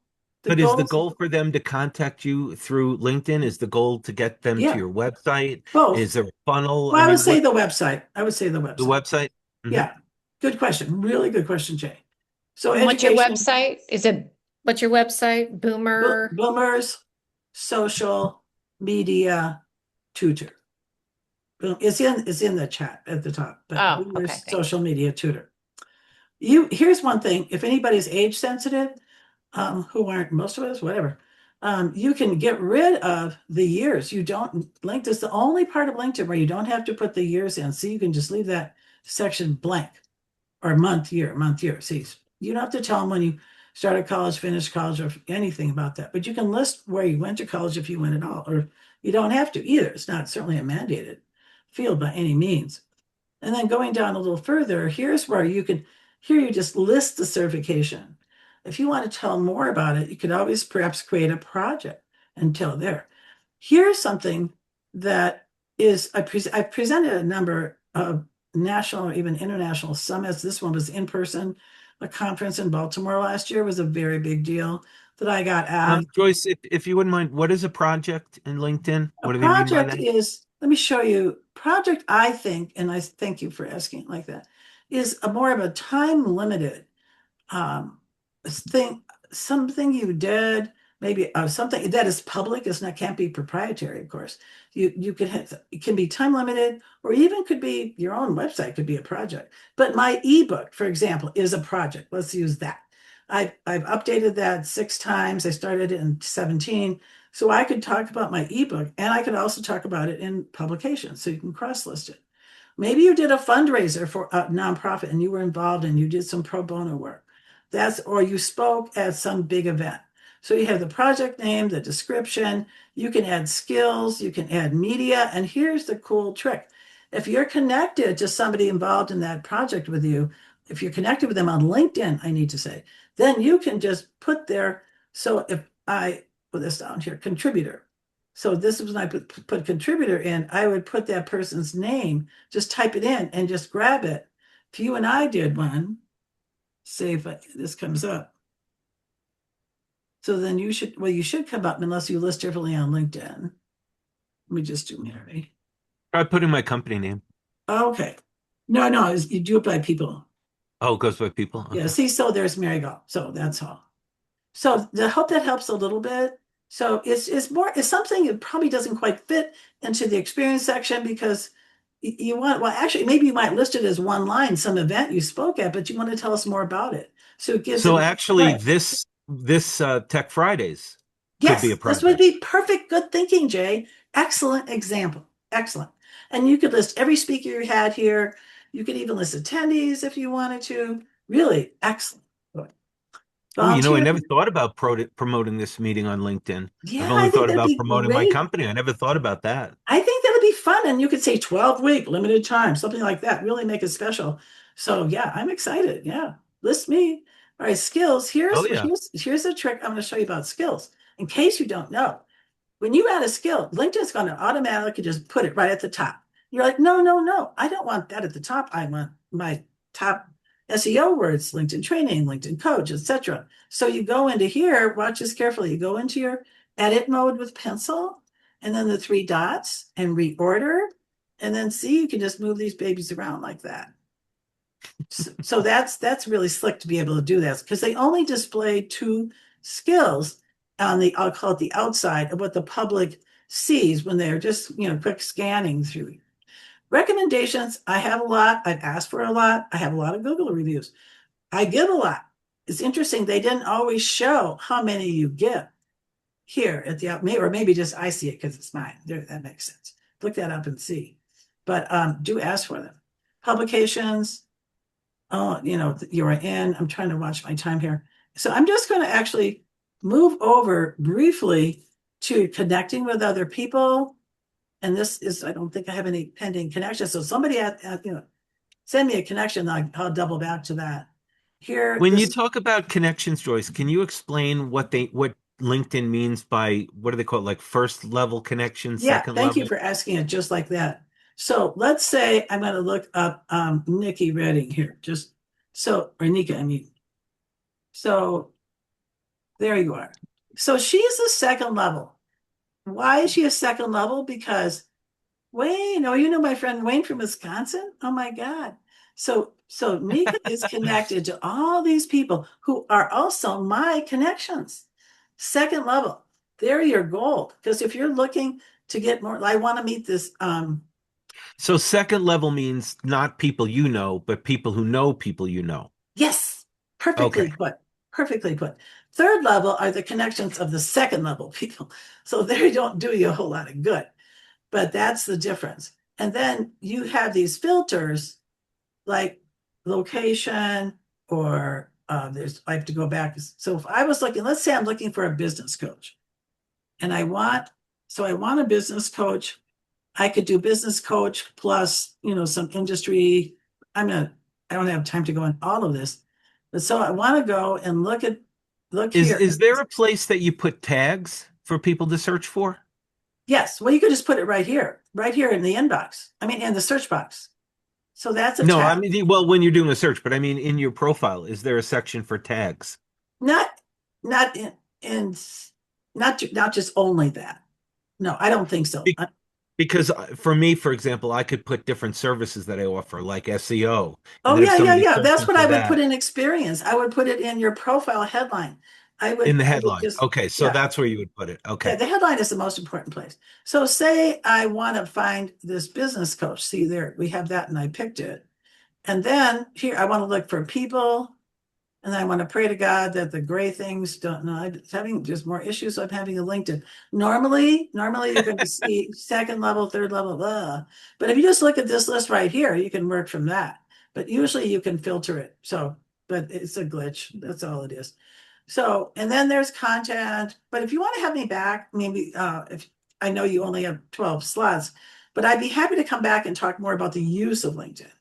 Is the goal for them to contact you through LinkedIn? Is the goal to get them to your website? Both. Is there a funnel? Well, I would say the website. The website? Mm-hmm. Yeah. Good question. Really good question, Jay. So and what's your website? What's your website? Boomers Social Media Tutor. It's in the chat at the top. But Boomers Social Media Tutor. Here's one thing. If anybody's age sensitive, who aren't most of us, whatever, You can get rid of the years. You don't, LinkedIn is the only part of LinkedIn where you don't have to put the years in. So you can just leave that section blank, or month, year. See, you don't have to tell them when you started college, finished college, or anything about that. But you can list where you went to college if you went at all, or you don't have to either. It's not certainly a mandated field by any means. And then going down a little further, here's where here you just list the certification. If you want to tell more about it, you could always perhaps create a project and tell there. Here's something that is, I've presented a number of national or even international summits. This one was in person. A conference in Baltimore last year was a very big deal that I got at. Joyce, if you wouldn't mind, what is a project in LinkedIn? A What do they mean by project that? is, let me show you, project, I think, and I thank you for asking it like that, is a more of a time limited thing, something you did, maybe something that is public, is not, can't be proprietary, of course. You could have, it can be time limited, or even could be your own website could be a project. But my ebook, for example, is a project. Let's use that. I've updated that 6 times. I started in 17. So I could talk about my ebook, and I could also talk about it in publications. So you can cross list it. Maybe you did a fundraiser for a nonprofit and you were involved and you did some pro bono work. Or you spoke at some big event. So you have the project name, the description, you can add skills, you can add media. And here's the cool trick. If you're connected to somebody involved in that project with you, if you're connected with them on LinkedIn, I need to say, then you can just put there. So if I put this down here, contributor. So this is when I put contributor in, I would put that person's name, just type it in and just grab it. If you and I did one, say if this comes up. So then you should come up unless you list differently on LinkedIn. Let me just do Mary. I put in my company name. Okay. No, you do it by people. Oh, it goes by people? Okay. Yeah, see, so there's Mary Go. So that's all. So I hope that helps a little bit. So it's something that probably doesn't quite fit into the experience section because you want, well, actually, maybe you might list it as one line, some event you spoke at, but you want to tell us more about it. So it gives So it, actually, right. this Tech Fridays could be a Yes, this would project. be perfect. Good thinking, Jay. Excellent example. Excellent. And you could list every speaker you had here. You could even list attendees if you wanted to. Really excellent. Good. Oh, I Volunteer. never thought about promoting this meeting on LinkedIn. I've Yeah, only I think thought that'd about be promoting my great. company. I never thought about that. I think that'd be fun. And you could say 12-week, limited time, something like that. Really make it special. So yeah, I'm excited. Yeah. List me. All right, skills. Oh yeah. Here's a trick I'm going to show you about skills. In case you don't know. When you add a skill, LinkedIn's going to automatically just put it right at the top. You're like, no, I don't want that at the top. I want my top SEO words, LinkedIn training, LinkedIn coach, etc. So you go into here, watch this carefully. You go into your edit mode with pencil and then the 3 dots and reorder. And then see, you can just move these babies around like that. So that's really slick to be able to do that because they only display 2 skills on the, I'll call it the outside of what the public sees when they're just, quick scanning through. Recommendations, I have a lot. I've asked for a lot. I have a lot of Google reviews. I give a lot. It's interesting. They didn't always show how many you give here at the, or maybe just I see it because it's mine. That makes sense. Look that up and see. But do ask for them. Publications, oh, you're in. I'm trying to watch my time here. So I'm just going to actually move over briefly to connecting with other people. And this is, I don't think I have any pending connections. So somebody send me a connection. I'll double back to that. Here, When you talk about connections, Joyce, can you explain what LinkedIn means by, what do they call it? Like first level connection, yeah, second thank you level? for asking it just like that. So let's say I'm going to look up Nikki Redding here. Or Nika, I mean. So there you are. So she's a second level. Why is she a second level? Because Wayne, my friend Wayne from Wisconsin? Oh my God. So Nika is connected to all these people who are also my connections. Second level. They're your goal. Because if you're looking to get more, I want to meet this. So second level means not people you know, but people who know people you know. Yes, perfectly Okay. put. Perfectly put. Third level are the connections of the second level people. So they don't do you a whole lot of good, but that's the difference. And then you have these filters like location or I have to go back. So if I was looking, let's say I'm looking for a business coach and I want a business coach. I could do business coach plus, some industry. I don't have time to go in all of this, but so I want to go and look here. Is there a place that you put tags for people to search for? Yes. Well, you could just put it right here in the inbox. I mean, in the search box. So that's a No, I tag. mean, well, when you're doing a search, but I mean, in your profile, is there a section for tags? Not, not in not just only that. No, I don't think so. Because for me, for example, I could put different services that I offer, like SEO. And Oh then if yeah, yeah, somebody's yeah. That's searching what for I would put that in experience. I would put it in your profile headline. in the I would headline. just, Okay, so yeah. that's where you would put it. Yeah, Okay. the headline is the most important place. So say I want to find this business coach. See there, we have that and I picked it. And then here I want to look for people. And I want to pray to God that the gray things don't know. I'm having just more issues. I'm having a LinkedIn. Normally you're going to see second level, third level, blah. But if you just look at this list right here, you can work from that. But usually you can filter it. So, but it's a glitch. That's all it is. So, and then there's content. But if you want to have me back, maybe if I know you only have 12 slots, but I'd be happy to come back and talk more about the use of LinkedIn.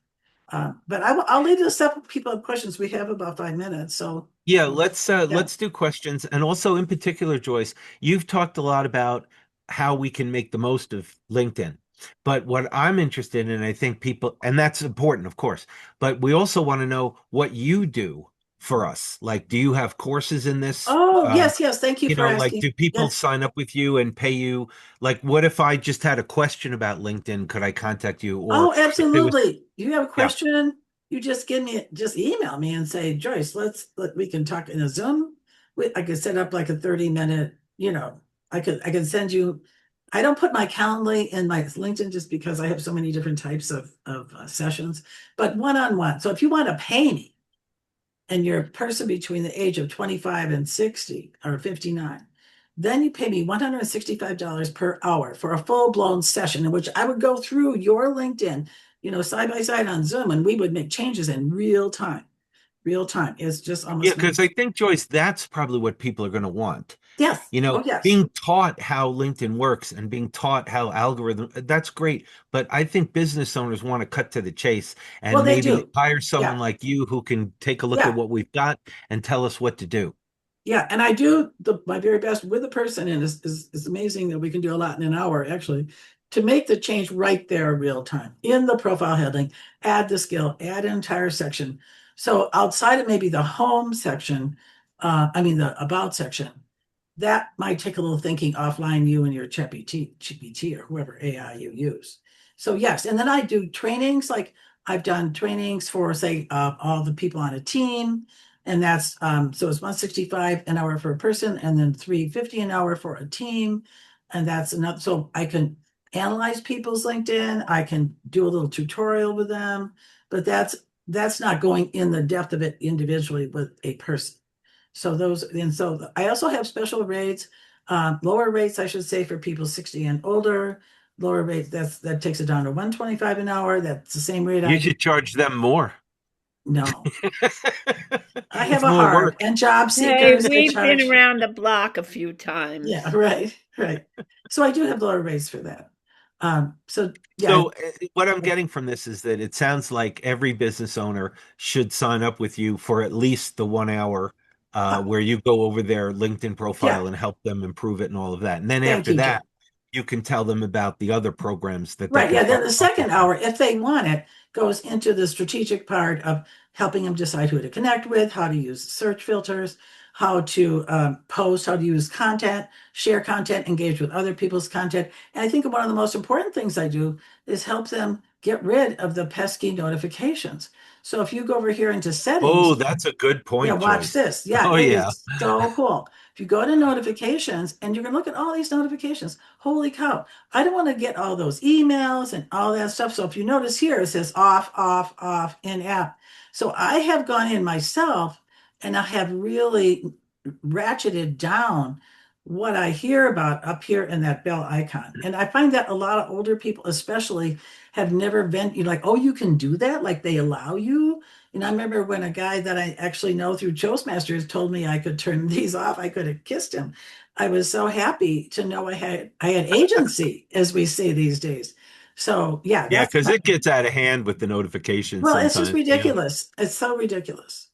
But I'll leave this up if people have questions. We have about 5 minutes. So Yeah, yeah. let's do questions. And also in particular, Joyce, you've talked a lot about how we can make the most of LinkedIn. But what I'm interested in, I think people, and that's important, of course, but we also want to know what you do for us. Like, do you have courses in this? Oh, yes, yes. Thank you for Like, asking. do people Yes. sign up with you and pay you? Like, what if I just had a question about LinkedIn? Could I contact you? Or Oh, if there was, absolutely. You have a yeah. question, you just email me and say, Joyce, we can talk in a Zoom. I could set up like a 30-minute, I could send you. I don't put my Calendly in my LinkedIn just because I have so many different types of sessions, but one-on-one. So if you want to pay me, and you're a person between the age of 25 and 60 or 59, then you pay me $165 per hour for a full-blown session in which I would go through your LinkedIn, side by side on Zoom, and we would make changes in real time. Real time. It's just Yeah, almost because I think, Joyce, that's probably what people are going to want. yes. Oh, yes. Being taught how LinkedIn works and being taught how algorithm, that's great. But I think business owners want to cut to the chase Well, and they maybe do. hire someone Yeah. like you who can take a look at Yeah. what we've got and tell us what to do. Yeah, and I do my very best with a person, and it's amazing that we can do a lot in an hour actually to make the change right there real time in the profile heading, add the skill, add an entire section. So outside of maybe the home section, I mean the about section, that might take a little thinking offline, you and your GPT or whoever AI you use. So yes, and then I do trainings, like I've done trainings for say all the people on a team, and that's so it's 165 an hour for a person and then 350 an hour for a team. And that's enough. So I can analyze people's LinkedIn, I can do a little tutorial with them, but that's not going in the depth of it individually with a person. So I also have special rates, lower rates, I should say, for people 60 and older. Lower rates, that takes it down to 125 an hour. That's the same rate You I do. should charge them more. No, I have It's a more hard work. and job Hey, seekers, I we've been charge. around the block a few Yeah, times. right, right. So I do have lower rates for that. So yeah, So what I'm getting from this is that it sounds like every business owner should sign up with you for at least the 1 hour uh, where you go over their LinkedIn yeah. profile and help them improve it and all of that. And then Thank after you, Jim. that, you can tell them about the other programs that they Right, can yeah, then follow the up second with you. hour, if they want it, goes into the strategic part of helping them decide who to connect with, how to use search filters, how to post, how to use content, share content, engage with other people's content. And I think one of the most important things I do is help them get rid of the pesky notifications. So if you go over here into Oh, settings, that's a good yeah, point, watch Joyce. this. Yeah, Oh, it yeah. is so cool. If you go to notifications and you're going to look at all these notifications, holy cow, I don't want to get all those emails and all that stuff. So if you notice here, it says off, off, off, in app. So I have gone in myself and I have really ratcheted down what I hear about up here in that bell icon. And I find that a lot of older people, especially, have never been, like, oh, you can do that? Like they allow you? And I remember when a guy that I actually know through Toastmasters told me I could turn these off, I could have kissed him. I was so happy to know I had agency, as we say these days. So yeah, Yeah, that's because it gets out of hand with the notifications well, it's just sometimes. Yeah. ridiculous. It's so ridiculous.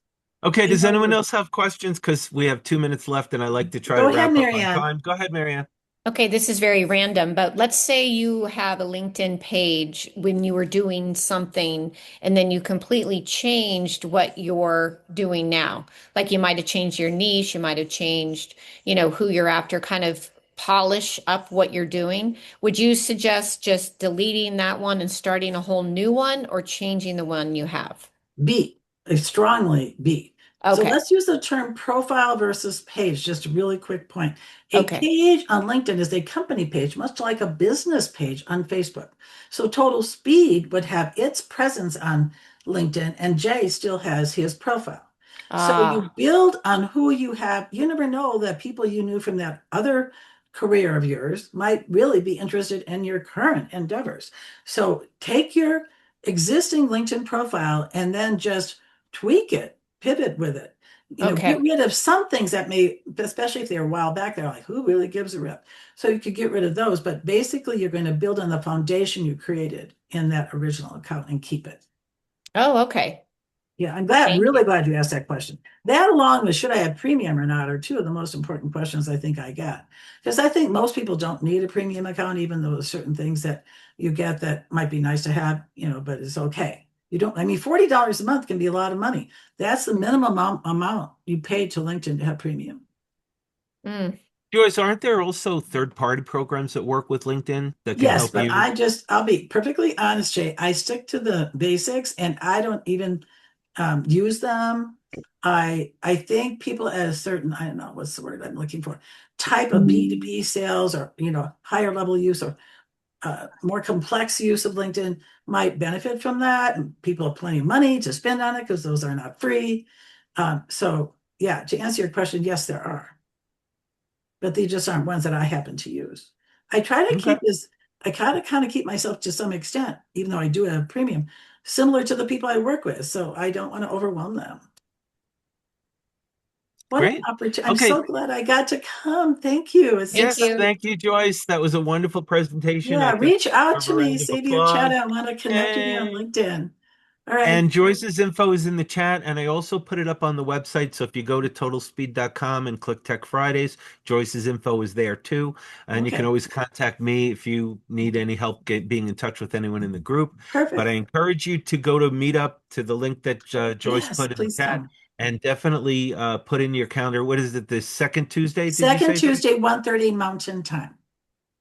Okay, I does know anyone you. else have questions? Because we have 2 minutes left and I like to try Go to ahead, wrap up on Marianne. time. Go ahead, Marianne. Okay, this is very random, but let's say you have a LinkedIn page when you were doing something and then you completely changed what you're doing now. Like you might have changed your niche, you might have changed, who you're after, kind of polish up what you're doing. Would you suggest just deleting that one and starting a whole new one or changing the one you have? B, a strongly B. So Okay, let's use the term profile versus page, just a really quick point. A okay. page on LinkedIn is a company page, much like a business page on Facebook. So Total Speed would have its presence on LinkedIn, and Jay still has his profile. So you Ah, build on who you have. You never know that people you knew from that other career of yours might really be interested in your current endeavors. So take your existing LinkedIn profile and then just tweak it, pivot with it. Get okay. rid of some things that may, especially if they're a while back, they're like, who really gives a rip? So you could get rid of those, but basically you're going to build on the foundation you created in that original account and keep it. Oh, okay. Yeah, I'm glad, Thank really you. glad you asked that question. That, along with should I have premium or not, are two of the most important questions I think I got. Because I think most people don't need a premium account, even though there's certain things that you get that might be nice to have, but it's okay. You don't, I mean, $40 a month can be a lot of money. That's the minimum amount you pay to LinkedIn to have premium. Mm. Joyce, aren't there also third-party programs that work with LinkedIn that can Yes, help but you? I'll be perfectly honest, Jay. I stick to the basics and I don't even use them. I think people at a certain, I don't know what's the word I'm looking for, type of B2B sales or higher level use or more complex use of LinkedIn might benefit from that. And people have plenty of money to spend on it because those are not free. So yeah, to answer your question, yes, there are, but they just aren't ones that I happen to use. I try to Okay, keep this, I kind of keep myself to some extent, even though I do have premium, similar to the people I work with. So I don't want to overwhelm them. What an great. opportunity. I'm Okay, so glad I got to come. Thank you. It's Thank yes, just, you. thank you, Joyce. That was a wonderful presentation. yeah, I think reach out deserve a to me, round of save your chat. applause. I want to connect with you on Yay. LinkedIn. All right. And Joyce's info is in the chat, and I also put it up on the website. So if you go to totalspeed.com and click Tech Fridays, Joyce's info is there too. And you can Okay. always contact me if you need any help being in touch with anyone in the group. But I Perfect. encourage you to go to Meetup to the link that Joyce Yes, put in the please chat, come. and definitely put in your calendar. What is it? The second Tuesday? Did you Second say? Tuesday, 1:30 Mountain Time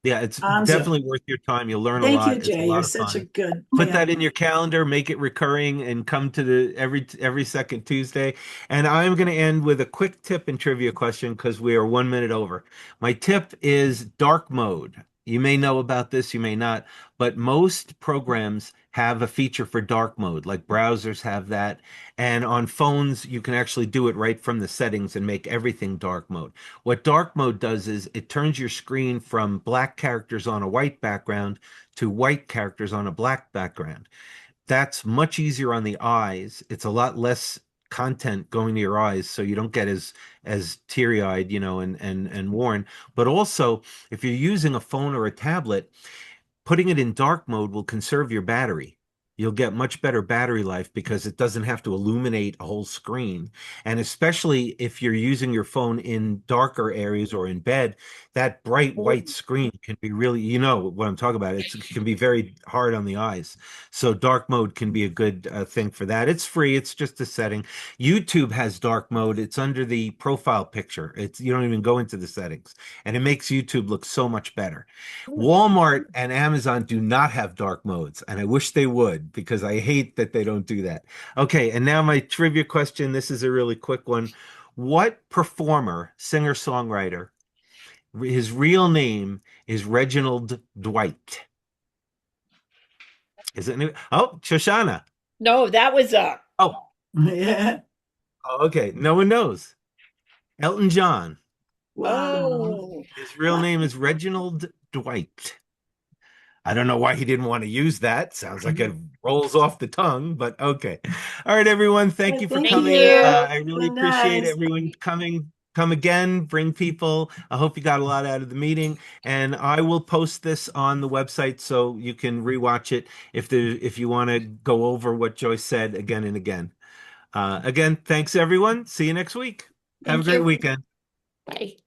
Yeah, it's on Zoom. definitely worth your time. You'll learn a Thank you, lot. It's a Jay. You're lot of such a fun. good Put that man. in your calendar, make it recurring, and come to the every second Tuesday. And I'm going to end with a quick tip and trivia question because we are 1 minute over. My tip is dark mode. You may know about this, you may not, but most programs have a feature for dark mode, like browsers have that. And on phones, you can actually do it right from the settings and make everything dark mode. What dark mode does is it turns your screen from black characters on a white background to white characters on a black background. That's much easier on the eyes. It's a lot less content going to your eyes, so you don't get as teary-eyed, and worn. But also, if you're using a phone or a tablet, putting it in dark mode will conserve your battery. You'll get much better battery life because it doesn't have to illuminate a whole screen. And especially if you're using your phone in darker areas or in bed, that bright white screen can be really, you know what I'm talking about. It can be very hard on the eyes. So dark mode can be a good thing for that. It's free. It's just a setting. YouTube has dark mode. It's under the profile picture. You don't even go into the settings, and it makes YouTube look so much better. Walmart and Amazon do not have dark modes, and I wish they would because I hate that they don't do that. Okay, and now my trivia question. This is a really quick one. What performer, singer-songwriter, his real name is Reginald Dwight? Is it? Oh, Shoshana. No, that was Oh, Yeah. oh, okay. No one knows. Elton John. Wow. Oh, His real name is Reginald Dwight. I don't know why he didn't want to use that. Sounds like it rolls off the tongue, but okay. All right, everyone. Thank you for Thank Thank coming. you. I It's really been appreciate nice. everyone coming. Come again, bring people. I hope you got a lot out of the meeting, and I will post this on the website so you can rewatch it if you want to go over what Joyce said again and again. Again, thanks everyone. See you next week. Have a Thank great you. weekend. Bye.